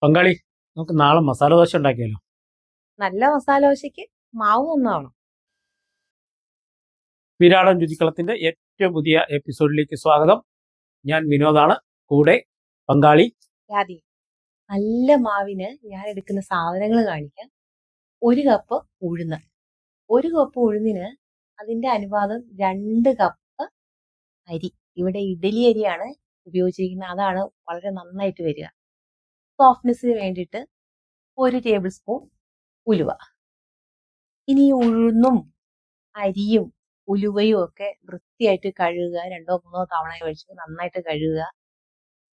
പങ്കാളി, നമുക്ക് നാളെ മസാല ദോശ ഉണ്ടാക്കിയാലോ? നല്ല മസാല ദോശയ്ക്ക് മാവ് ഒന്നാണ്. വിരാടൻ രുചിക്കളത്തിന്റെ ഏറ്റവും പുതിയ എപ്പിസോഡിലേക്ക് സ്വാഗതം. ഞാൻ വിനോദാണ്, കൂടെ പങ്കാളി. ആദ്യം നല്ല മാവിന് ഞാൻ എടുക്കുന്ന സാധനങ്ങൾ കാണിക്കാം. 1 കപ്പ് ഉഴുന്ന്. 1 കപ്പ് ഉഴുന്നിന് അതിന്റെ അനുപാതം 2 കപ്പ് അരി. ഇവിടെ ഇഡലി അരിയാണ് ഉപയോഗിച്ചിരിക്കുന്നത്. അതാണ് വളരെ നന്നായിട്ട് വരിക. സോഫ്റ്റ്നെസ്സിന് വേണ്ടിയിട്ട് 1 ടേബിൾ സ്പൂൺ ഉലുവ. ഇനി ഉഴുന്നും അരിയും ഉലുവയും ഒക്കെ വൃത്തിയായിട്ട് കഴുകുക. 2 3 തവണ ഒഴിച്ച് നന്നായിട്ട് കഴുകുക.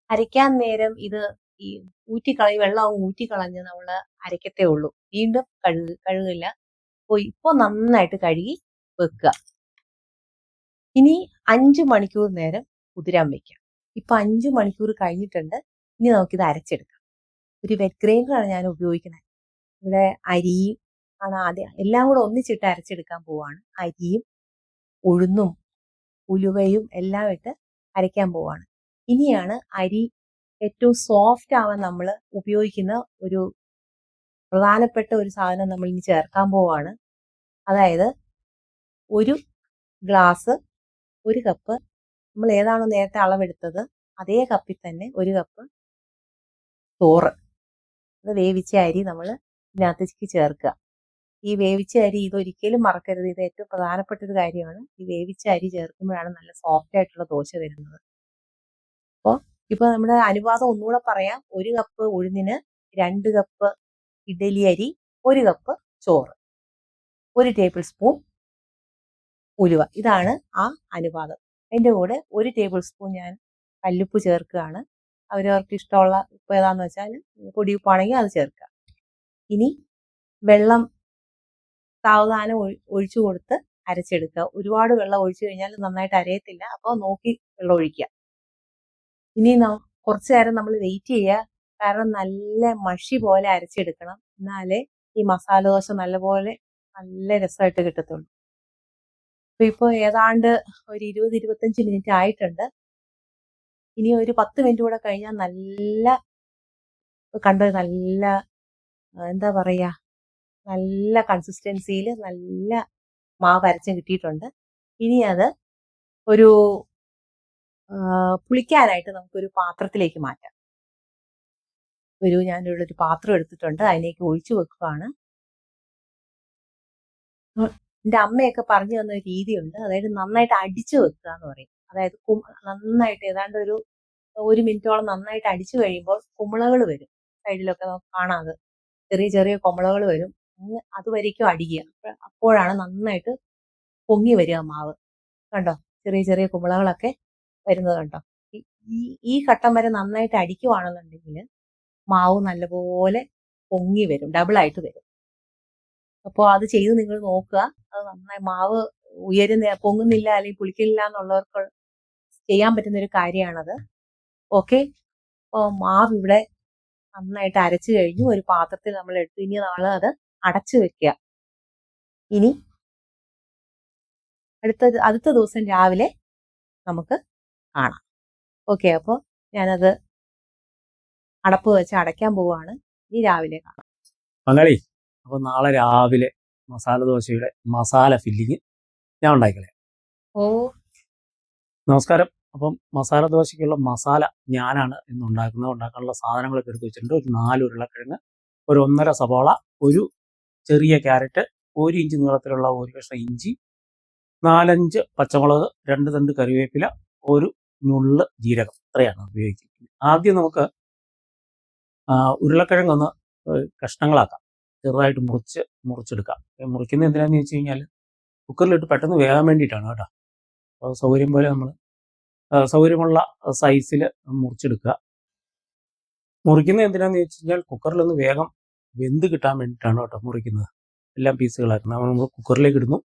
അരയ്ക്കാൻ നേരം ഇത് ഈ വെള്ളം ഊറ്റിക്കളഞ്ഞ് നമ്മൾ അരയ്ക്കത്തേ ഉള്ളൂ. വീണ്ടും കഴുകില്ല. ഇപ്പൊ നന്നായിട്ട് കഴുകി വെക്കുക. ഇനി 5 മണിക്കൂർ നേരം കുതിരാൻ വെക്കാം. ഇപ്പൊ 5 മണിക്കൂർ കഴിഞ്ഞിട്ടുണ്ട്. ഇനി നമുക്കിത് അരച്ചെടുക്കാം. ഒരു വെറ്റ് ഗ്രൈൻഡറാണ് ഞാൻ ഉപയോഗിക്കുന്നത്. ഇവിടെ അരിയും ആണ് ആദ്യം എല്ലാം കൂടെ ഒന്നിച്ചിട്ട് അരച്ചെടുക്കാൻ പോവാണ്. അരിയും ഉഴുന്നും ഉലുവയും എല്ലാം ഇട്ട് അരയ്ക്കാൻ പോവാണ്. ഇനിയാണ് അരി ഏറ്റവും സോഫ്റ്റ് ആവാൻ നമ്മൾ ഉപയോഗിക്കുന്ന ഒരു പ്രധാനപ്പെട്ട ഒരു സാധനം നമ്മൾ ഇനി ചേർക്കാൻ പോവാണ്. അതായത് 1 ഗ്ലാസ് 1 കപ്പ് നമ്മൾ ഏതാണോ നേരത്തെ അളവെടുത്തത് അതേ കപ്പിൽ തന്നെ 1 കപ്പ് ചോറ്, അത് വേവിച്ച അരി നമ്മൾ ഇതിനകത്തേക്ക് ചേർക്കുക. ഈ വേവിച്ച അരി ഇതൊരിക്കലും മറക്കരുത്. ഇത് ഏറ്റവും പ്രധാനപ്പെട്ട ഒരു കാര്യമാണ്. ഈ വേവിച്ച അരി ചേർക്കുമ്പോഴാണ് നല്ല സോഫ്റ്റ് ആയിട്ടുള്ള ദോശ വരുന്നത്. അപ്പോൾ ഇപ്പൊ നമ്മുടെ അനുപാതം ഒന്നുകൂടെ പറയാം. 1 കപ്പ് ഉഴുന്നിന് 2 കപ്പ് ഇഡലി അരി, 1 കപ്പ് ചോറ്, 1 ടേബിൾ സ്പൂൺ ഉലുവ. ഇതാണ് ആ അനുപാതം. അതിൻ്റെ കൂടെ 1 ടേബിൾ സ്പൂൺ ഞാൻ കല്ലുപ്പ് ചേർക്കുകയാണ്. അവരവർക്ക് ഇഷ്ടമുള്ള ഉപ്പ് ഏതാന്ന് വെച്ചാൽ പൊടിയുപ്പാണെങ്കിൽ അത് ചേർക്കുക. ഇനി വെള്ളം സാവധാനം ഒഴിച്ചു കൊടുത്ത് അരച്ചെടുക്കുക. ഒരുപാട് വെള്ളം ഒഴിച്ചു കഴിഞ്ഞാൽ നന്നായിട്ട് അരയത്തില്ല. അപ്പോൾ നോക്കി വെള്ളം ഒഴിക്കുക. ഇനി കുറച്ചു നേരം നമ്മൾ വെയിറ്റ് ചെയ്യുക. കാരണം നല്ല മഷി പോലെ അരച്ചെടുക്കണം. എന്നാലേ ഈ മസാല ദോശ നല്ല രസമായിട്ട് കിട്ടത്തുള്ളൂ. അപ്പൊ ഇപ്പോൾ ഏതാണ്ട് ഒരു 20-25 മിനിറ്റ് ആയിട്ടുണ്ട്. ഇനി ഒരു 10 മിനിറ്റ് കൂടെ കഴിഞ്ഞാൽ നല്ല എന്താ പറയാ, നല്ല കൺസിസ്റ്റൻസിയിൽ നല്ല മാവ് അരച്ച് കിട്ടിയിട്ടുണ്ട്. ഇനി അത് ഒരു പുളിക്കാനായിട്ട് നമുക്കൊരു പാത്രത്തിലേക്ക് മാറ്റാം. ഞാനിവിടെ ഒരു പാത്രം എടുത്തിട്ടുണ്ട്. അതിലേക്ക് ഒഴിച്ചു വെക്കുകയാണ്. എൻ്റെ അമ്മയൊക്കെ പറഞ്ഞു തന്ന ഒരു രീതിയുണ്ട്. അതായത് നന്നായിട്ട് അടിച്ചു വെക്കുക എന്ന് പറയും. അതായത് നന്നായിട്ട് ഏതാണ്ട് ഒരു 1 മിനിറ്റോളം നന്നായിട്ട് അടിച്ചു കഴിയുമ്പോൾ കുമിളകൾ വരും. സൈഡിലൊക്കെ നമുക്ക് കാണാതെ ചെറിയ ചെറിയ കുമിളകൾ വരും. അതുവരേക്കും അടിക്കുക. അപ്പോഴാണ് നന്നായിട്ട് പൊങ്ങി വരിക മാവ്. കണ്ടോ, ചെറിയ ചെറിയ കുമിളകളൊക്കെ വരുന്നത് കണ്ടോ. ഈ ഘട്ടം വരെ നന്നായിട്ട് അടിക്കുവാണെന്നുണ്ടെങ്കിൽ മാവ് നല്ലപോലെ പൊങ്ങി വരും, ഡബിളായിട്ട് വരും. അപ്പോൾ അത് ചെയ്ത് നിങ്ങൾ നോക്കുക. അത് നന്നായി മാവ് പൊങ്ങുന്നില്ല അല്ലെങ്കിൽ പുളിക്കുന്നില്ല എന്നുള്ളവർക്ക് ചെയ്യാൻ പറ്റുന്ന ഒരു കാര്യമാണത്. ഓക്കെ, അപ്പോൾ മാവ് ഇവിടെ നന്നായിട്ട് അരച്ചു കഴിഞ്ഞു. ഒരു പാത്രത്തിൽ നമ്മൾ എടുത്തു. ഇനി നമ്മൾ അത് അടച്ചു വെക്കുക. ഇനി അടുത്ത ദിവസം രാവിലെ നമുക്ക് കാണാം. ഓക്കെ, അപ്പോൾ ഞാനത് അടപ്പ് വെച്ച് അടയ്ക്കാൻ പോവുകയാണ്. ഇനി രാവിലെ കാണാം. പങ്കാളി, അപ്പൊ നാളെ രാവിലെ മസാല ദോശയുടെ മസാല ഫില്ലിങ് ഞാൻ ഉണ്ടാക്കിക്കളയാം. ഓ, നമസ്കാരം. അപ്പം മസാല ദോശയ്ക്കുള്ള മസാല ഞാനാണ് ഇന്ന് ഉണ്ടാക്കാനുള്ള സാധനങ്ങളൊക്കെ എടുത്ത് വെച്ചിട്ടുണ്ട്. ഒരു 4 ഉരുളക്കിഴങ്ങ്, ഒരു 1.5 സവാള, ഒരു ചെറിയ ക്യാരറ്റ്, 1 ഇഞ്ച് നീളത്തിലുള്ള 1 കഷ്ണം ഇഞ്ചി, 4-5 പച്ചമുളക്, 2 തണ്ട് കറിവേപ്പില, ഒരു നുള്ള് ജീരകം. ഇത്രയാണ് ഉപയോഗിക്കുന്നത്. ആദ്യം നമുക്ക് ഉരുളക്കിഴങ്ങൊന്ന് കഷ്ണങ്ങളാക്കാം. ചെറുതായിട്ട് മുറിച്ചെടുക്കാം. മുറിക്കുന്നത് എന്തിനാന്ന് ചോദിച്ചു കഴിഞ്ഞാൽ കുക്കറിലിട്ട് പെട്ടെന്ന് വേകാൻ വേണ്ടിയിട്ടാണ് കേട്ടോ. അപ്പോൾ സൗകര്യം പോലെ നമ്മൾ സൗകര്യമുള്ള സൈസിൽ മുറിച്ചെടുക്കുക. മുറിക്കുന്നത് എന്തിനാന്ന് ചോദിച്ചു കഴിഞ്ഞാൽ കുക്കറിലൊന്ന് വേഗം വെന്ത് കിട്ടാൻ വേണ്ടിയിട്ടാണ് കേട്ടോ മുറിക്കുന്നത്. എല്ലാം പീസുകളാക്കുന്നത്. നമ്മൾ കുക്കറിലേക്ക് ഇടുന്നു.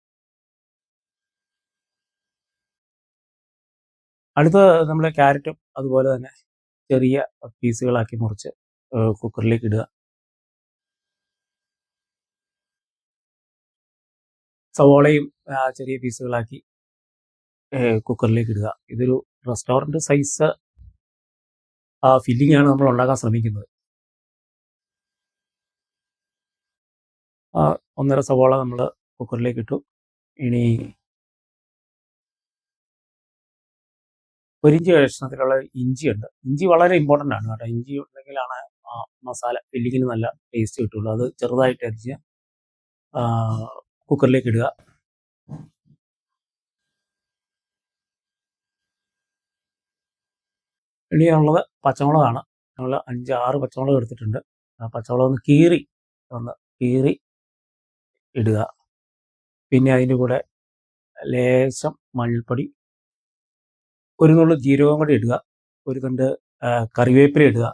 അടുത്ത നമ്മൾ ക്യാരറ്റും അതുപോലെ തന്നെ ചെറിയ പീസുകളാക്കി മുറിച്ച് കുക്കറിലേക്ക് ഇടുക. സവോളയും ചെറിയ പീസുകളാക്കി കുക്കറിലേക്ക് ഇടുക. ഇതൊരു റെസ്റ്റോറൻറ്റ് സൈസ് ഫില്ലിംഗ് ആണ് നമ്മൾ ഉണ്ടാക്കാൻ ശ്രമിക്കുന്നത്. ഒന്നര സവോള നമ്മൾ കുക്കറിലേക്ക് ഇട്ടു. ഇനി 1 ഇഞ്ച് കഷ്ണത്തിലുള്ള ഇഞ്ചിയുണ്ട്. ഇഞ്ചി വളരെ ഇമ്പോർട്ടൻ്റ് ആണ് കേട്ടോ. ഇഞ്ചി ഉണ്ടെങ്കിലാണ് മസാല ഫില്ലിങ്ങിന് നല്ല ടേസ്റ്റ് കിട്ടുള്ളൂ. അത് ചെറുതായിട്ട് അരിഞ്ഞ് കുക്കറിലേക്ക് ഇടുക. ഇനിയുള്ളത് പച്ചമുളകാണ്. നമ്മൾ 5-6 പച്ചമുളക് എടുത്തിട്ടുണ്ട്. ആ പച്ചമുളക് ഒന്ന് കീറി ഇടുക. പിന്നെ അതിൻ്റെ കൂടെ ലേശം മഞ്ഞൾപ്പൊടി, ഒരു നുള്ളു ജീരകം കൂടി ഇടുക, ഒരു തണ്ട് കറിവേപ്പില ഇടുക,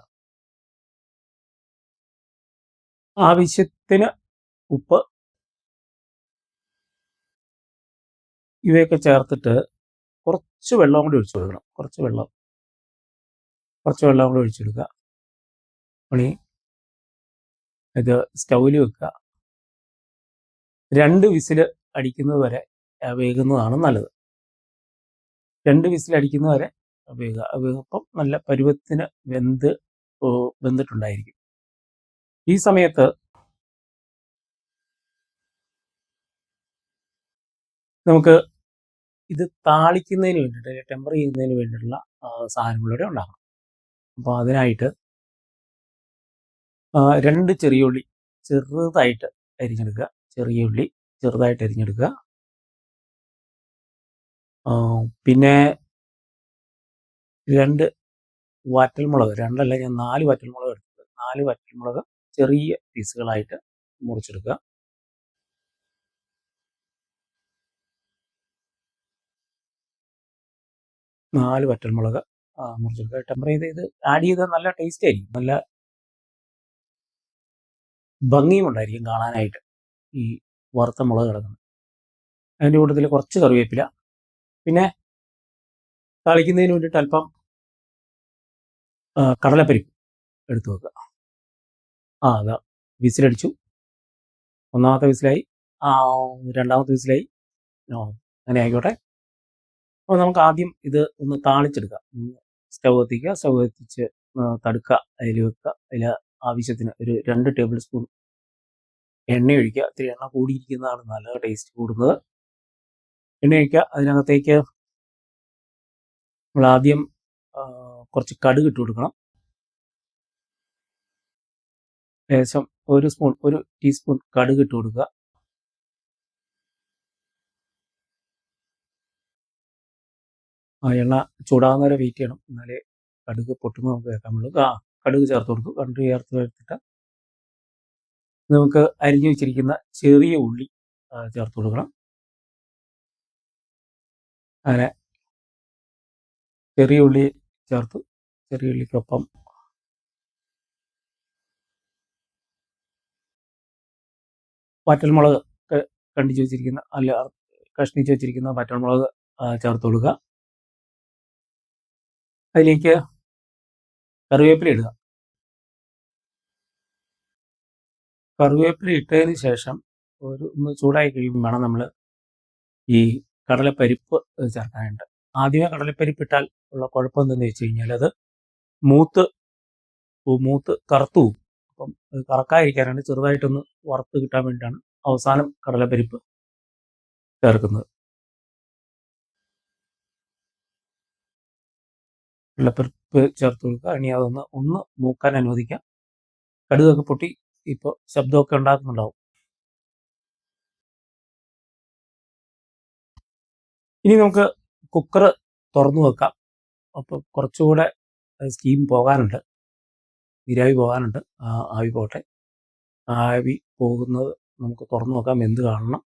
ആവശ്യത്തിന് ഉപ്പ്, ഇവയൊക്കെ ചേർത്തിട്ട് കുറച്ച് വെള്ളം കൂടി ഒഴിച്ചു കൊടുക്കണം. കുറച്ച് വെള്ളം കൂടി ഒഴിച്ചെടുക്കുക. ഇനി ഇത് സ്റ്റൗവിൽ വെക്കുക. 2 വിസിൽ അടിക്കുന്നത് വരെ വേകുന്നതാണ് നല്ലത്. 2 വിസിൽ അടിക്കുന്നത് വരെ വേകുക. അപ്പം നല്ല പരുവത്തിന് വെന്തിട്ടുണ്ടായിരിക്കും. ഈ സമയത്ത് നമുക്ക് ഇത് താളിക്കുന്നതിന് വേണ്ടിയിട്ട്, ടെമ്പർ ചെയ്യുന്നതിന് വേണ്ടിയിട്ടുള്ള സാധനങ്ങളുടെ ഉണ്ടാക്കണം. അപ്പോൾ അതിനായിട്ട് 2 ചെറിയ ഉള്ളി ചെറുതായിട്ട് അരിഞ്ഞെടുക്കുക. പിന്നെ 2 വറ്റൽമുളക്, 2 അല്ല, ഞാൻ 4 വറ്റൽമുളക് എടുത്തത്. 4 വറ്റൽമുളക് ചെറിയ പീസുകളായിട്ട് മുറിച്ചെടുക്കുക. മുറിച്ചെടുക്കുക. ടെമ്പർ ചെയ്ത് ഇത് ആഡ് ചെയ്താൽ നല്ല ടേസ്റ്റ് ആയിരിക്കും. നല്ല ഭംഗിയും ഉണ്ടായിരിക്കും കാണാനായിട്ട് ഈ വറുത്ത മുളക് കിടക്കുന്നത്. അതിൻ്റെ കൂട്ടത്തിൽ കുറച്ച് കറിവേപ്പില, പിന്നെ താളിക്കുന്നതിന് വേണ്ടിയിട്ട് അല്പം കടലപ്പരിപ്പ് എടുത്തു വെക്കുക. അതാ വിസിലടിച്ചു. 1ാമത്തെ വിസിലായി, 2ാമത്തെ വിസിലായി. അങ്ങനെ ആയിക്കോട്ടെ. അപ്പോൾ നമുക്ക് ആദ്യം ഇത് ഒന്ന് താളിച്ചെടുക്കാം. സ്റ്റൗ കത്തിച്ച് തടുക്ക അതിൽ വെക്കുക. അതിൽ ആവശ്യത്തിന് ഒരു 2 ടേബിൾ സ്പൂൺ എണ്ണ ഒഴിക്കുക. ഇത്തിരി എണ്ണ കൂടിയിരിക്കുന്നതാണ് നല്ല ടേസ്റ്റ് കൂടുന്നത്. എണ്ണ ഒഴിക്കുക. അതിനകത്തേക്ക് നമ്മൾ ആദ്യം കുറച്ച് കടുക് ഇട്ട് കൊടുക്കണം. ഏകദേശം 1 ടീസ്പൂൺ കടുക് ഇട്ട് കൊടുക്കുക. എണ്ണ ചൂടാകുന്നവരെ വെയിറ്റ് ചെയ്യണം. എന്നാലേ കടുക് പൊട്ടുമ്പോൾ നമുക്ക് കേൾക്കാൻ പറ്റുള്ളൂ. കടുക് ചേർത്ത് കൊടുക്കും. കടുക് ചേർത്ത് എടുത്തിട്ട് നമുക്ക് അരിഞ്ഞു വെച്ചിരിക്കുന്ന ചെറിയ ഉള്ളി ചേർത്ത് കൊടുക്കണം. അങ്ങനെ ചെറിയ ഉള്ളി ചേർത്തു. ചെറിയ ഉള്ളിക്കൊപ്പം വറ്റൽമുളക് കഷ്ണിച്ച് വെച്ചിരിക്കുന്ന വറ്റൽമുളക് ചേർത്ത് കൊടുക്കുക. അതിലേക്ക് കറിവേപ്പില ഇടുക. കറിവേപ്പില ഇട്ടതിന് ശേഷം ഒന്ന് ചൂടായി കഴിയുമ്പോൾ വേണം നമ്മൾ ഈ കടലപ്പരിപ്പ് ചേർക്കാനായിട്ട്. ആദ്യമേ കടലപ്പരിപ്പ് ഇട്ടാൽ ഉള്ള കുഴപ്പം എന്തെന്ന് വെച്ച് കഴിഞ്ഞാൽ അത് മൂത്ത് കറുത്തു പോകും. അപ്പം അത് കറക്കാതിരിക്കാനാണ് ചെറുതായിട്ടൊന്ന് വറുത്ത് കിട്ടാൻ വേണ്ടിയിട്ടാണ് അവസാനം കടലപ്പരിപ്പ് ചേർക്കുന്നത്. കടലപ്പരിപ്പ് ചേർത്ത് കൊടുക്കുക. ഇനി ഒന്ന് മൂക്കാൻ അനുവദിക്കാം. കടുകൊക്കെ പൊട്ടി ഇപ്പോൾ ശബ്ദമൊക്കെ ഉണ്ടാക്കുന്നുണ്ടാവും. ഇനി നമുക്ക് കുക്കർ തുറന്നു വെക്കാം. അപ്പോൾ കുറച്ചുകൂടെ സ്റ്റീം പോകാനുണ്ട്, നീരാവി പോകാനുണ്ട്. ആവി പോട്ടെ. ആവി പോകുന്നത് നമുക്ക് തുറന്നു നോക്കാം. എന്ത് കാണണം?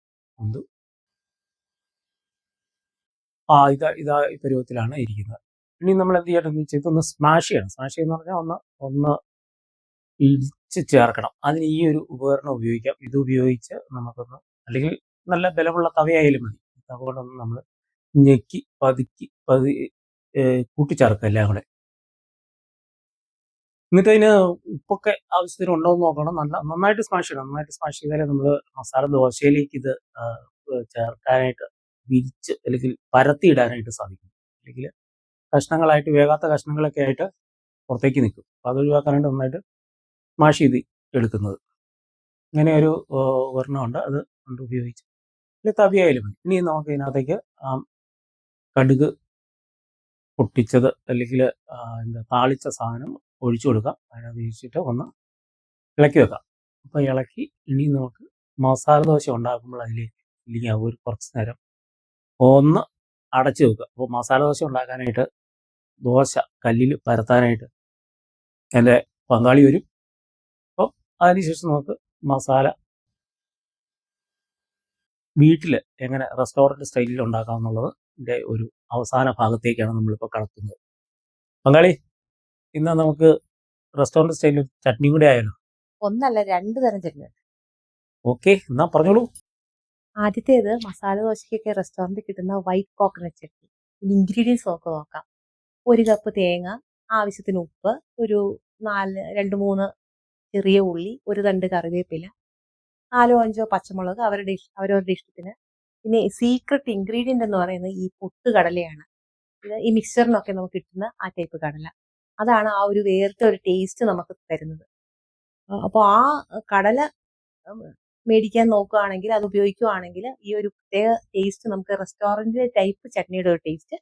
ഇതാ ഈ പരുവത്തിലാണ് ഇരിക്കുന്നത്. ഇനി നമ്മൾ എന്ത് ചെയ്യണമെന്ന് വെച്ചാൽ ഇതൊന്ന് സ്മാഷ് ചെയ്യണം. സ്മാഷ് ചെയ്യുന്ന പറഞ്ഞാൽ ഒന്ന് ഇടിച്ച് ചേർക്കണം. അതിന് ഈ ഒരു ഉപകരണം ഉപയോഗിക്കാം. ഇത് ഉപയോഗിച്ച് നമുക്കൊന്ന്, അല്ലെങ്കിൽ നല്ല ബലമുള്ള തവയായാലും മതി, തവ കൊണ്ടൊന്ന് നമ്മൾ ഞെക്കി പതുക്കി കൂട്ടിച്ചേർക്കുക എല്ലാം കൂടെ. എന്നിട്ട് അതിന് ഉപ്പൊക്കെ ആവശ്യത്തിന് ഉണ്ടോ എന്ന് നോക്കണം. നന്നായിട്ട് സ്മാഷ് ചെയ്യണം. നന്നായിട്ട് സ്മാഷ് ചെയ്താലേ നമ്മൾ മസാല ദോശയിലേക്ക് ഇത് ചേർക്കാനായിട്ട് വിരിച്ച് അല്ലെങ്കിൽ പരത്തിയിടാനായിട്ട് സാധിക്കും. അല്ലെങ്കിൽ കഷ്ണങ്ങളായിട്ട്, വേകാത്ത കഷ്ണങ്ങളൊക്കെ ആയിട്ട് പുറത്തേക്ക് നിൽക്കും. അപ്പോൾ അത് ഒഴിവാക്കാനായിട്ട് നന്നായിട്ട് സ്മാഷ് ചെയ്ത് എടുക്കുന്നത്. ഇങ്ങനെ ഒരു ഒരെണ്ണമുണ്ട്, അത് കൊണ്ട് ഉപയോഗിച്ച് ഇല്ല തവിയായാലും മതി. ഇനി നമുക്ക് ഇതിനകത്തേക്ക് കടുക് പൊട്ടിച്ചത് അല്ലെങ്കിൽ എന്താ താളിച്ച സാധനം ഒഴിച്ചു കൊടുക്കാം. അതിനകത്ത് ഒഴിച്ചിട്ട് ഒന്ന് ഇളക്കി വെക്കാം. അപ്പോൾ ഇളക്കി ഇനി നമുക്ക് മസാല ദോശ ഉണ്ടാക്കുമ്പോൾ അതിലേക്ക് ഇല്ലെങ്കിൽ ഒരു കുറച്ച് നേരം ഒന്ന് അടച്ചു വെക്കുക. അപ്പോൾ മസാല ദോശ ഉണ്ടാക്കാനായിട്ട് ദോശ കല്ലിൽ പരത്താനായിട്ട് എൻ്റെ പങ്കാളി വരും. അപ്പോൾ അതിനുശേഷം നമുക്ക് മസാല വീട്ടിൽ എങ്ങനെ റെസ്റ്റോറൻറ്റ് സ്റ്റൈലിൽ ഉണ്ടാക്കാമെന്നുള്ളതിൻ്റെ ഒരു അവസാന ഭാഗത്തേക്കാണ് നമ്മളിപ്പോൾ കടത്തുന്നത്. പങ്കാളി, ഇന്ന് നമുക്ക് റെസ്റ്റോറൻറ്റ് സ്റ്റൈലിൽ ചട്നി കൂടെ ആയാലോ? ഒന്നല്ല 2 തരം ചട്നി ഉണ്ട്. ഓക്കെ, എന്നാ പറഞ്ഞോളൂ. ആദ്യത്തേത് മസാല ദോശയ്ക്കൊക്കെ റെസ്റ്റോറൻറ്റിൽ കിട്ടുന്ന വൈറ്റ് കോക്കനട്ട് ചട്നി. ഇനി ഇൻഗ്രീഡിയൻസ് നമുക്ക് നോക്കാം. 1 കപ്പ് തേങ്ങ, ആവശ്യത്തിന് ഉപ്പ്, ഒരു 2, 3 ചെറിയ ഉള്ളി, 1 തണ്ട് കറിവേപ്പില, 4, 5 പച്ചമുളക് അവരവരുടെ ഇഷ്ടത്തിന്. പിന്നെ സീക്രട്ട് ഇൻഗ്രീഡിയന്റ് എന്ന് പറയുന്നത് ഈ പൊട്ടുകടലയാണ്. ഇത് ഈ മിക്സറിനൊക്കെ നമുക്ക് കിട്ടുന്ന ആ ടൈപ്പ് കടല. അതാണ് ആ ഒരു വേറിട്ട ഒരു ടേസ്റ്റ് നമുക്ക് തരുന്നത്. അപ്പോൾ ആ കടല മേടിക്കാൻ നോക്കുകയാണെങ്കിൽ, അത് ഉപയോഗിക്കുകയാണെങ്കിൽ ഈ ഒരു പ്രത്യേക ടേസ്റ്റ് നമുക്ക് റെസ്റ്റോറൻറ്റ് ടൈപ്പ് ചട്നിയുടെ ഒരു ടേസ്റ്റ്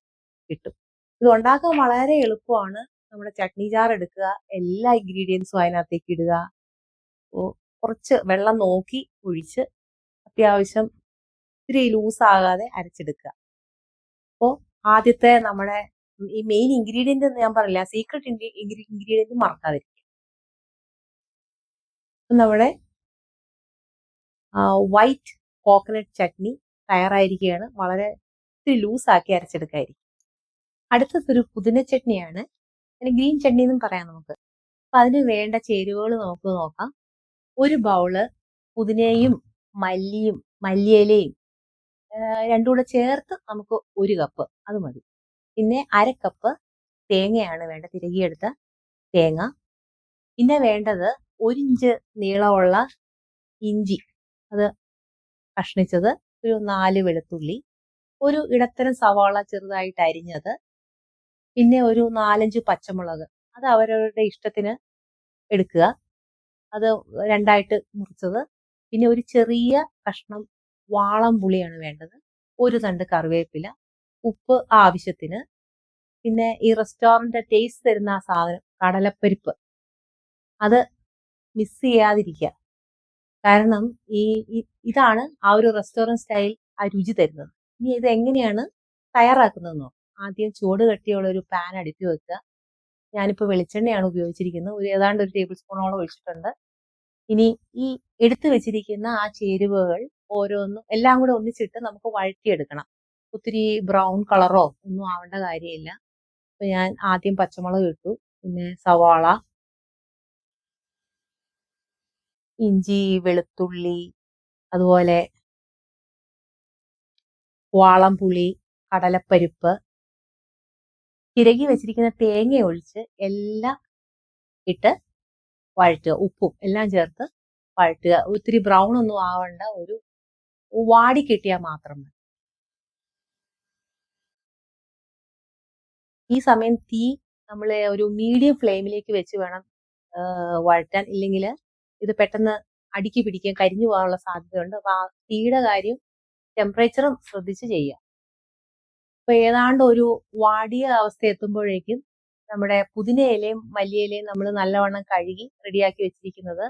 കിട്ടും. ഇത് ഉണ്ടാക്കാൻ വളരെ എളുപ്പമാണ്. നമ്മുടെ ചട്നി ജാർ എടുക്കുക, എല്ലാ ഇൻഗ്രീഡിയൻസും അതിനകത്തേക്ക് ഇടുക, കുറച്ച് വെള്ളം നോക്കി ഒഴിച്ച് അത്യാവശ്യം ഇത്തിരി ലൂസാകാതെ അരച്ചെടുക്കുക. അപ്പോൾ ആദ്യത്തെ നമ്മുടെ ഈ മെയിൻ ഇൻഗ്രീഡിയന്റ് എന്ന് ഞാൻ പറഞ്ഞില്ല, സീക്രട്ട് ഇൻഗ്രീഡിയന്റ് മറക്കാതിരിക്കുക. നമ്മുടെ വൈറ്റ് കോക്കനട്ട് ചട്നി തയ്യാറായിരിക്കുകയാണ്. വളരെ ഇത്തിരി ലൂസാക്കി അരച്ചെടുക്കായിരിക്കും. അടുത്തതൊരു പുതിന ചട്നിയാണ്, അല്ലെങ്കിൽ ഗ്രീൻ ചട്നി എന്നും പറയാം നമുക്ക്. അപ്പൊ അതിന് വേണ്ട ചേരുവകൾ നമുക്ക് നോക്കാം. 1 ബൗള് പുതിനയും മല്ലിയിലയും രണ്ടും കൂടെ ചേർത്ത് നമുക്ക് 1 കപ്പ്, അത് മതി. പിന്നെ 1/2 കപ്പ് തേങ്ങയാണ് വേണ്ടത്, തിരകിയെടുത്ത തേങ്ങ. പിന്നെ വേണ്ടത് 1 ഇഞ്ച് നീളമുള്ള ഇഞ്ചി, അത് കഷ്ണിച്ചത്, ഒരു 4 വെളുത്തുള്ളി, ഒരു ഇടത്തരം സവാള ചെറുതായിട്ട് അരിഞ്ഞത്, പിന്നെ ഒരു 4-5 പച്ചമുളക്, അത് അവരവരുടെ ഇഷ്ടത്തിന് എടുക്കുക, അത് 2ആയിട്ട് മുറിച്ചത്. പിന്നെ ഒരു ചെറിയ കഷ്ണം വാളംപുളിയാണ് വേണ്ടത്, 1 തണ്ട് കറിവേപ്പില, ഉപ്പ് ആവശ്യത്തിന്. പിന്നെ ഈ റെസ്റ്റോറൻറ്റ് ടേസ്റ്റ് തരുന്ന ആ സാധനം കടലപ്പരിപ്പ്, അത് മിസ് ചെയ്യാതിരിക്കുക. കാരണം ഇതാണ് ആ ഒരു റെസ്റ്റോറൻറ്റ് സ്റ്റൈൽ ആ രുചി തരുന്നത്. ഇനി ഇത് എങ്ങനെയാണ് തയ്യാറാക്കുന്നതെന്നോ? ആദ്യം ചൂട് കട്ടിയുള്ള ഒരു പാൻ അടുപ്പി വെക്കുക. ഞാനിപ്പോൾ വെളിച്ചെണ്ണയാണ് ഉപയോഗിച്ചിരിക്കുന്നത്. ഏതാണ്ട് 1 ടേബിൾ സ്പൂണോളം ഒഴിച്ചിട്ടുണ്ട്. ഇനി ഈ എടുത്തു വെച്ചിരിക്കുന്ന ആ ചേരുവകൾ ഓരോന്നും എല്ലാം കൂടെ ഒന്നിച്ചിട്ട് നമുക്ക് വഴറ്റിയെടുക്കണം. ഒത്തിരി ബ്രൗൺ കളറോ ഒന്നും ആവേണ്ട കാര്യമില്ല. അപ്പൊ ഞാൻ ആദ്യം പച്ചമുളക് ഇട്ടു, പിന്നെ സവാള, ഇഞ്ചി, വെളുത്തുള്ളി, അതുപോലെ വാളംപുളി, കടലപ്പരിപ്പ്, ചിരകി വെച്ചിരിക്കുന്ന തേങ്ങ ഒഴിച്ച് എല്ലാം ഇട്ട് വഴറ്റുക. ഉപ്പും എല്ലാം ചേർത്ത് വഴറ്റുക. ഒത്തിരി ബ്രൗൺ ഒന്നും ആവണ്ട, ഒരു വാടി കിട്ടിയാൽ മാത്രം മതി. ഈ സമയം തീ നമ്മൾ ഒരു മീഡിയം ഫ്ലെയിമിലേക്ക് വെച്ച് വേണം വഴറ്റാൻ, ഇല്ലെങ്കിൽ ഇത് പെട്ടെന്ന് അടിക്ക് പിടിക്കാൻ കരിഞ്ഞു പോകാനുള്ള സാധ്യതയുണ്ട്. അപ്പൊ ആ തീയുടെ കാര്യം ടെമ്പറേച്ചറും ശ്രദ്ധിച്ച് ചെയ്യുക. അപ്പൊ ഏതാണ്ട് ഒരു വാടിയ അവസ്ഥ എത്തുമ്പോഴേക്കും നമ്മുടെ പുതിന ഇലയും മല്ലിയിലയും നമ്മൾ നല്ലവണ്ണം കഴുകി റെഡിയാക്കി വെച്ചിരിക്കുന്നത്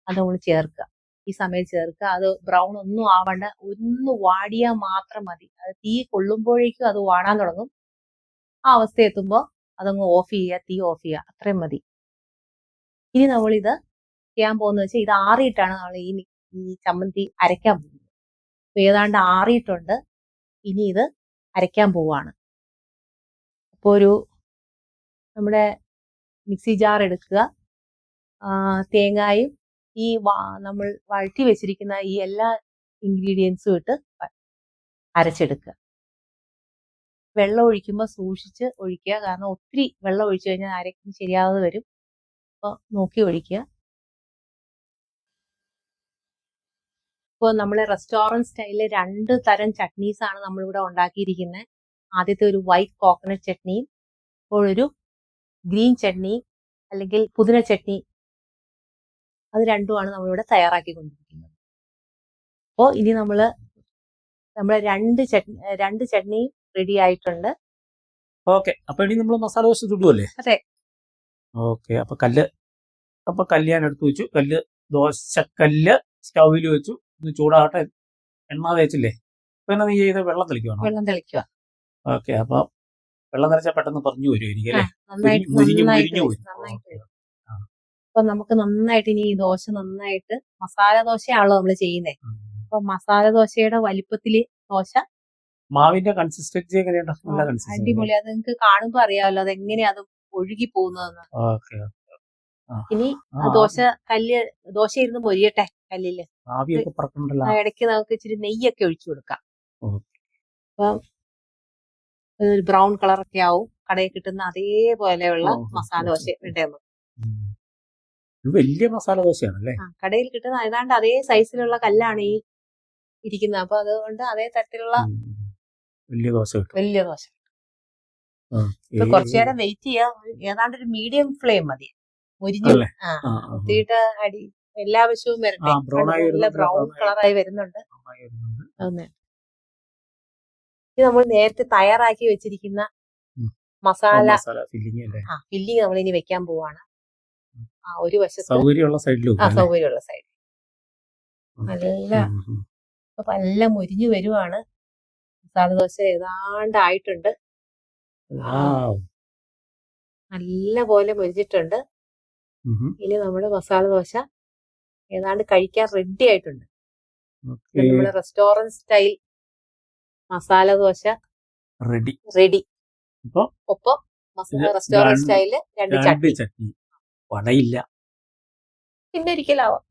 അത് നമ്മൾ ചേർക്കുക. ഈ സമയത്ത് ചേർക്കുക. അത് ബ്രൗൺ ഒന്നും ആവണ്ട, ഒന്ന് വാടിയാൽ മാത്രം മതി. അത് തീ കൊള്ളുമ്പോഴേക്കും അത് വാടാൻ തുടങ്ങും. ആ അവസ്ഥ എത്തുമ്പോൾ അതങ്ങ് ഓഫ് ചെയ്യുക, തീ ഓഫ് ചെയ്യുക, അത്രയും മതി. ഇനി നമ്മളിത് ചെയ്യാൻ പോകുന്നത് വെച്ചാൽ, ഇത് ആറിയിട്ടാണ് നമ്മൾ ഈ ചമ്മന്തി അരയ്ക്കാൻ പോകുന്നത്. അപ്പൊ ഏതാണ്ട് ആറിയിട്ടുണ്ട്. ഇനി ഇത് അരയ്ക്കാൻ പോവാണ്. അപ്പോൾ നമ്മുടെ മിക്സി ജാർ എടുക്കുക, തേങ്ങായും ഈ നമ്മൾ വഴറ്റി വെച്ചിരിക്കുന്ന ഈ എല്ലാ ഇൻഗ്രീഡിയൻസും ഇട്ട് അരച്ചെടുക്കുക. വെള്ളം ഒഴിക്കുമ്പോൾ സൂക്ഷിച്ച് ഒഴിക്കുക, കാരണം ഒത്തിരി വെള്ളം ഒഴിച്ചു കഴിഞ്ഞാൽ അരയ്ക്കും ശരിയാകാതെ വരും. അപ്പോൾ നോക്കി ഒഴിക്കുക. ഇപ്പോൾ നമ്മൾ റെസ്റ്റോറൻറ്റ് സ്റ്റൈലിൽ 2 തരം ചട്നീസ് ആണ് നമ്മളിവിടെ ഉണ്ടാക്കിയിരിക്കുന്നത്. ആദ്യത്തെ ഒരു വൈറ്റ് കോക്കനട്ട് ചട്നിയും ഇപ്പോൾ ഒരു ഗ്രീൻ ചട്നി അല്ലെങ്കിൽ പുതിന ചട്നി അത് രണ്ടുമാണ് നമ്മളിവിടെ തയ്യാറാക്കിക്കൊണ്ടിരിക്കുന്നത്. അപ്പോൾ ഇനി നമ്മള് നമ്മുടെ രണ്ട് ചട്നി റെഡി ആയിട്ടുണ്ട്. ഓക്കെ. അപ്പൊ ഇനി നമ്മൾ മസാല ദോശ ചുടുവല്ലേ? അതെ. ഓക്കെ. അപ്പൊ കല്ല് ഞാൻ എടുത്തു വെച്ചു. ദോശക്കല്ല് സ്റ്റൗവിൽ വെച്ചു. ഇത് ചൂടാകട്ടെ. എണ്ണ തേച്ചില്ലേ? അപ്പൊ എന്നാ നീ ചെയ്ത് വെള്ളം തെളിക്കുവാണോ? വെള്ളം തെളിക്കുക. ഓക്കെ. അപ്പൊ വെള്ളം തെളിച്ചാൽ പെട്ടെന്ന് പറഞ്ഞു വരുമായിരിക്കും അല്ലേ? നന്നായിട്ട് മുരിഞ്ഞു നന്നായിട്ട് മുരിഞ്ഞു വരും. വരും. നന്നായിട്ട് ഓക്കെ. വരും. ആ. അപ്പൊ നമുക്ക് നന്നായിട്ട് ഇനി ഈ ദോശ നന്നായിട്ട് മസാല ദോശയാണല്ലോ നമ്മൾ ചെയ്യുന്നത്. ഉം. അപ്പൊ മസാല ദോശയുടെ വലിപ്പത്തില് ദോശ മാവിന്റെ കൺസിസ്റ്റൻസി എങ്ങനെയുണ്ട്? നല്ല കൺസിസ്റ്റൻസി. അടിപൊളി. അത് നിങ്ങൾക്ക് കാണുമ്പോ അറിയാമല്ലോ അത് എങ്ങനെയാ അത് ഒഴുകി പോകുന്നതെന്ന്. ഓക്കെ. ആ. ഇനി ആ, ദോശ ഇരുന്ന് പൊരിയട്ടെ കല്ലില്. ആവിയൊക്കെ പറക്കണ്ടല്ലോ. ഇടയ്ക്ക് നമുക്ക് ഇച്ചിരി നെയ്യൊക്കെ ഒഴിച്ചു കൊടുക്കാം. ഓക്കെ. അപ്പം ഒരു ബ്രൗൺ കളറൊക്കെ ആവും. കടയിൽ കിട്ടുന്ന അതേപോലെയുള്ള മസാല ദോശ വേണ്ടത്. ഉം. ഇത് വലിയ മസാല ദോശയാണല്ലേ? കടയിൽ കിട്ടുന്ന ഏതാണ്ട് അതേ സൈസിലുള്ള കല്ലാണ് ഈ ഇരിക്കുന്നത്. അപ്പൊ അതുകൊണ്ട് അതേ തരത്തിലുള്ള വലിയ ദോശ കിട്ടും. വലിയ ദോശ. ഇപ്പൊ കുറച്ചു നേരം വെയിറ്റ് ചെയ്യാം. ഏതാണ്ട് ഒരു മീഡിയം ഫ്ലെയിം മതി. മുരിഞ്ഞു അല്ലേ? തീട്ട അടി എല്ലാ വശവും വരട്ടെ. നല്ല ബ്രൗൺ കളറായി വരുന്നുണ്ട്. അതെ. ഇത് നമ്മൾ നേരത്തെ തയ്യാറാക്കി വെച്ചിരിക്കുന്ന മസാല ഫില്ലിങ് നമ്മൾ ഇനി വെക്കാൻ പോവാണ്. ഒരു വശത്ത് സൗകര്യമുള്ള സൈഡിലും സൗകര്യമുള്ള സൈഡിൽ നല്ല മുരിഞ്ഞു വരുവാണ്. മസാല ദോശ ഏതാണ്ട് ആയിട്ടുണ്ട്. നല്ല പോലെ മുരിഞ്ഞിട്ടുണ്ട്. ഇനി നമ്മുടെ മസാല ദോശ ഏതാണ്ട് കഴിക്കാൻ റെഡി ആയിട്ടുണ്ട്. നമ്മുടെ restaurant style masala dosa ready. ഒപ്പം റെസ്റ്റോറന്റ് സ്റ്റൈല് രണ്ട് ചട്നി. വടയില്ല. പിന്നെ ഒരിക്കലാവാം.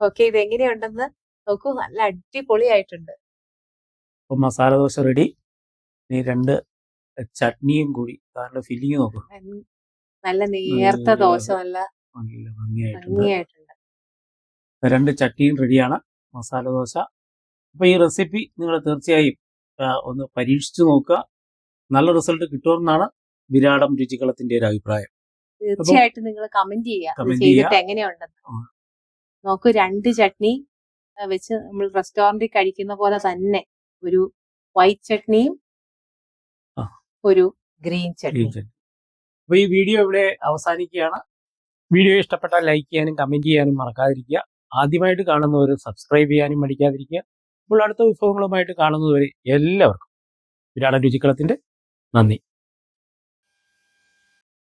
ഓക്കെ. ഇത് എങ്ങനെയുണ്ടെന്ന് നോക്കൂ. നല്ല അടിപൊളിയായിട്ടുണ്ട്. അപ്പൊ മസാല ദോശ റെഡി. നീ രണ്ട് ചട്നിയും കൂടി ഫില്ലിങ് നോക്കൂ. നല്ല നേർത്ത ദോശ. നല്ല ഭംഗിയായിട്ടുണ്ട്. രണ്ട് ചട്നിയും റെഡിയാണ്. മസാല ദോശ. അപ്പൊ ഈ റെസിപ്പി നിങ്ങൾ തീർച്ചയായും ഒന്ന് പരീക്ഷിച്ചു നോക്കുക. നല്ല റിസൾട്ട് കിട്ടുമെന്നാണ് വിരാടം രുചികളത്തിന്റെ ഒരു അഭിപ്രായം. തീർച്ചയായിട്ടും നിങ്ങൾ കമന്റ് ചെയ്തിട്ട് എങ്ങനെയുണ്ടെന്ന് നോക്കൂ. രണ്ട് ചട്നി വെച്ച് നമ്മൾ റെസ്റ്റോറന്റിൽ കഴിക്കുന്ന പോലെ തന്നെ ഒരു വൈറ്റ് ചട്നിയും ഒരു ഗ്രീൻ ചട്നി. അപ്പൊ ഈ വീഡിയോ ഇവിടെ അവസാനിക്കുകയാണ്. വീഡിയോ ഇഷ്ടപ്പെട്ടാൽ ലൈക്ക് ചെയ്യാനും കമന്റ് ചെയ്യാനും മറക്കാതിരിക്കുക. ആദ്യമായിട്ട് കാണുന്നവർ സബ്സ്ക്രൈബ് ചെയ്യാനും മടിക്കാതിരിക്കുക. അപ്പോൾ അടുത്ത വിഭവങ്ങളുമായിട്ട് കാണുന്നതുവരെ എല്ലാവർക്കും വിരാടം രുചികളത്തിന്റെ നന്ദി.